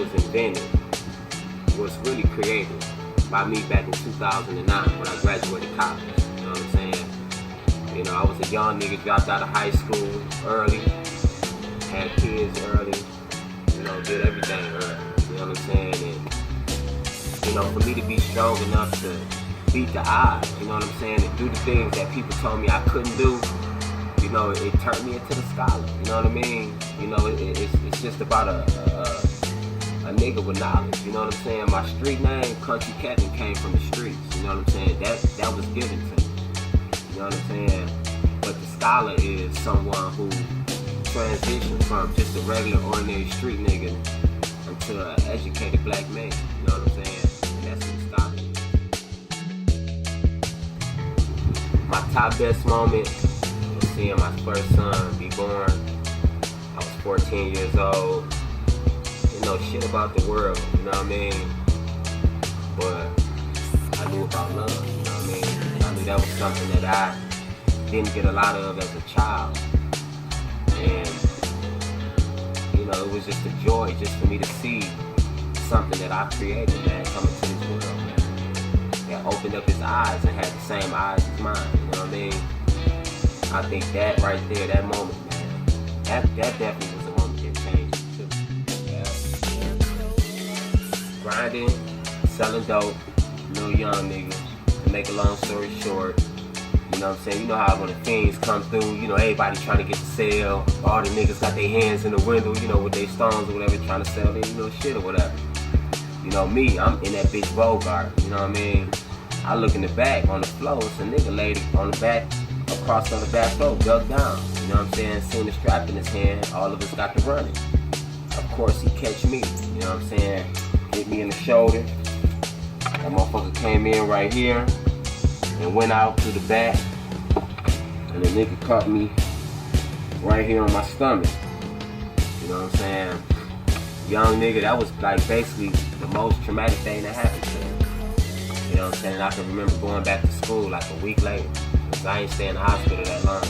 was invented was really created by me back in 2009 when I graduated college. You know what I'm saying? You know, I was a young nigga, dropped out of high school early, had kids early, you know, did everything early. You know what I'm saying? And, you know, for me to be strong enough to beat the odds, you know what I'm saying, and do the things that people told me I couldn't do, you know, it turned me into the scholar. You know what I mean? You know, it's just about a nigga with knowledge. You know what I'm saying? My street name, Country Kevin, came from the streets. You know what I'm saying? That was given to me. You know what I'm saying? But the scholar is someone who transitioned from just a regular, ordinary street nigga into an educated black man. You know what I'm saying? And that's what the scholar is. My top best moment was seeing my first son be born. I was 14 years old. Didn't know shit about the world, you know what I mean? But I knew about love, you know what I mean? I knew that was something that I didn't get a lot of as a child. And, you know, it was just a joy just for me to see something that I created, man, coming to this world, man. That opened up his eyes and had the same eyes as mine, you know what I mean? I think that right there, that moment, man, that definitely was a moment that changed me too. Yeah. Grinding, selling dope, little young nigga. To make a long story short, you know what I'm saying? You know how when the fiends come through, you know, everybody trying to get to sell. All the niggas got their hands in the window, you know, with their stones or whatever, trying to sell their, you know, shit or whatever. You know, me, I'm in that bitch Bogart, you know what I mean? I look in the back on the floor, it's a nigga lady on the back, across on the back floor, dug down. You know what I'm saying? Seen the strap in his hand, all of us got to running. Of course, he catch me, you know what I'm saying? Hit me in the shoulder. That motherfucker came in right here and went out to the back. And the nigga caught me right here on my stomach. You know what I'm saying? Young nigga, that was like basically the most traumatic thing that happened to me. You know what I'm saying? I can remember going back to school like a week later. Because I ain't stay in the hospital that long.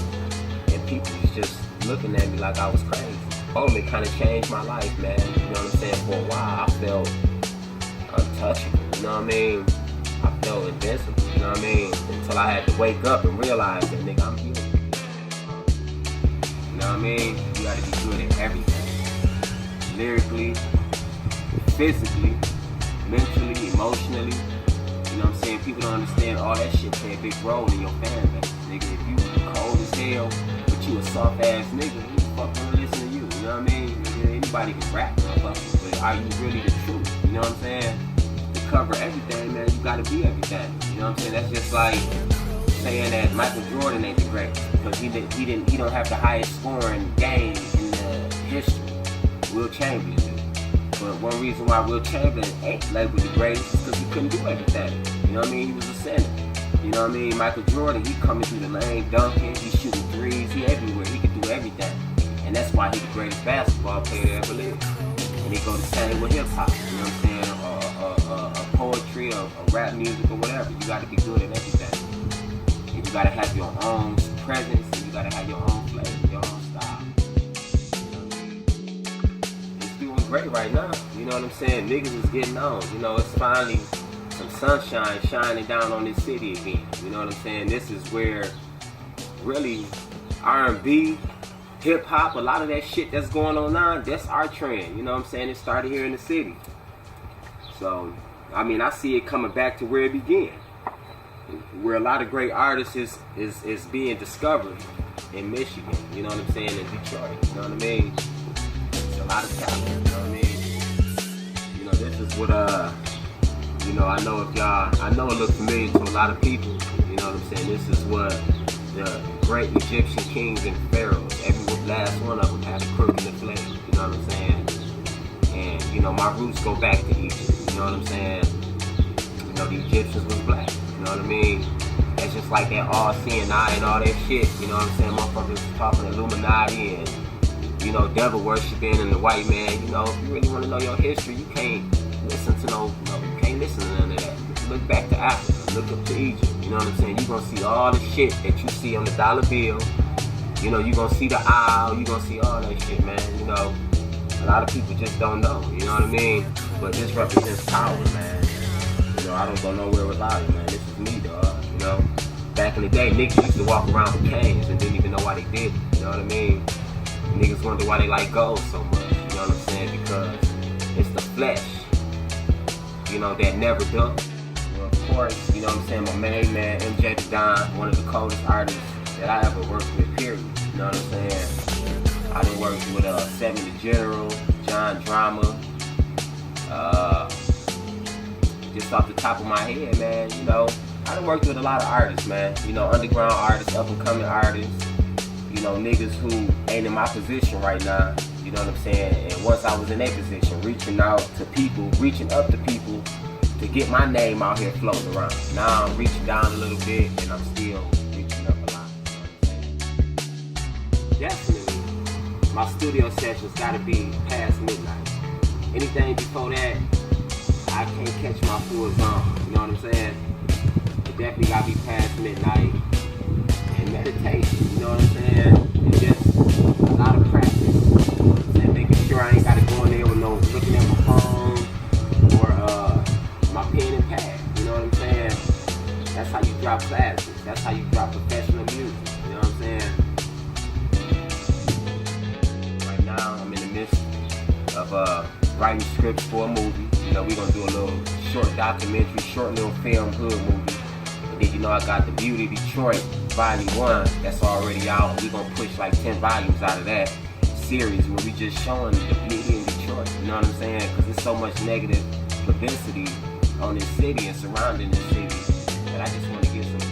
And people was just looking at me like I was crazy. Oh, it kind of changed my life, man. You know what I'm saying? For a while, I felt untouchable. You know what I mean? I felt invincible. You know what I mean? Until I had to wake up and realize that, nigga, I'm human. You know what I mean? You gotta be good at everything. Lyrically, physically, mentally, emotionally. You know what I'm saying? People don't understand all that shit play a big role in your fan base. Nigga, if you cold as hell, but you a soft ass nigga, who the fuck wanna listen to you? You know what I mean? Nigga, anybody can rap, motherfucker, but are you really the truth? You know what I'm saying? To cover everything, man, you gotta be everything. You know what I'm saying? That's just like saying that Michael Jordan ain't the greatest because he don't have the highest scoring game in the history. Will Chamberlain do. But one reason why Will Chamberlain ain't labeled the greatest is because he couldn't do everything. You know what I mean? He was a center. You know what I mean? Michael Jordan, he coming through the lane, dunking, he shooting threes, he everywhere. He could do everything. And that's why he's the greatest basketball player that ever lived. And he go the same with hip hop. You know what I'm saying? Or poetry, or rap music, or whatever. You got to be good at everything. And you got to have your own presence, and you got to have your own flavor, your own style. Great right now, you know what I'm saying? Niggas is getting on, you know, it's finally some sunshine shining down on this city again, you know what I'm saying? This is where really R&B, hip-hop, a lot of that shit that's going on now, that's our trend, you know what I'm saying? It started here in the city. So, I mean, I see it coming back to where it began, where a lot of great artists is being discovered in Michigan, you know what I'm saying, in Detroit, you know what I mean? A lot of talent, you know what I mean? You know, this is what, you know, I know it looks familiar to a lot of people, you know what I'm saying? This is what the great Egyptian kings and pharaohs, every last one of them had a crook in the flesh, you know what I'm saying? And, you know, my roots go back to Egypt, you know what I'm saying? You know, the Egyptians was black, you know what I mean? That's just like that all-seeing eye and all that shit, you know what I'm saying? Motherfuckers talking Illuminati and, you know, devil worshiping and the white man. You know, if you really want to know your history, you can't listen to you can't listen to none of that. Look back to Africa, look up to Egypt, you know what I'm saying? You're going to see all the shit that you see on the dollar bill. You know, you're going to see the owl, you're going to see all that shit, man, you know. A lot of people just don't know, you know what I mean? But this represents power, man. You know, I don't go nowhere without it, man. This is me, dog, you know? Back in the day, niggas used to walk around with canes and didn't even know why they did it, you know what I mean? Niggas wonder why they like gold so much, you know what I'm saying? Because it's the flesh, you know, that never done. Well, of course, you know what I'm saying, my main man, MJ the Don, one of the coldest artists that I ever worked with, period, you know what I'm saying? I done worked with Seven the General, John Drama, just off the top of my head, man, you know, I done worked with a lot of artists, man, you know, underground artists, up and coming artists, you know, niggas who ain't in my position right now, you know what I'm saying, and once I was in their position, reaching out to people, reaching up to people to get my name out here floating around. Now I'm reaching down a little bit and I'm still reaching up a lot, you know what I'm saying? Definitely, my studio sessions gotta be past midnight. Anything before that, I can't catch my full zone, you know what I'm saying? It definitely gotta be past midnight. And meditation, you know what I'm saying? And just a lot of practice. You know what I'm saying? Making sure I ain't gotta go in there with no looking at my phone or my pen and pad, you know what I'm saying? That's how you drop classes. That's how you drop professional music, you know what I'm saying? Right now I'm in the midst of writing scripts for a movie. You know, we're gonna do a little short documentary, short little film hood movie. And then, you know, I got The Beauty of Detroit, Volume 1, that's already out. We're gonna push like 10 volumes out of that series where we just showing the beauty in Detroit, you know what I'm saying? Because there's so much negative publicity on this city and surrounding this city that I just want to give some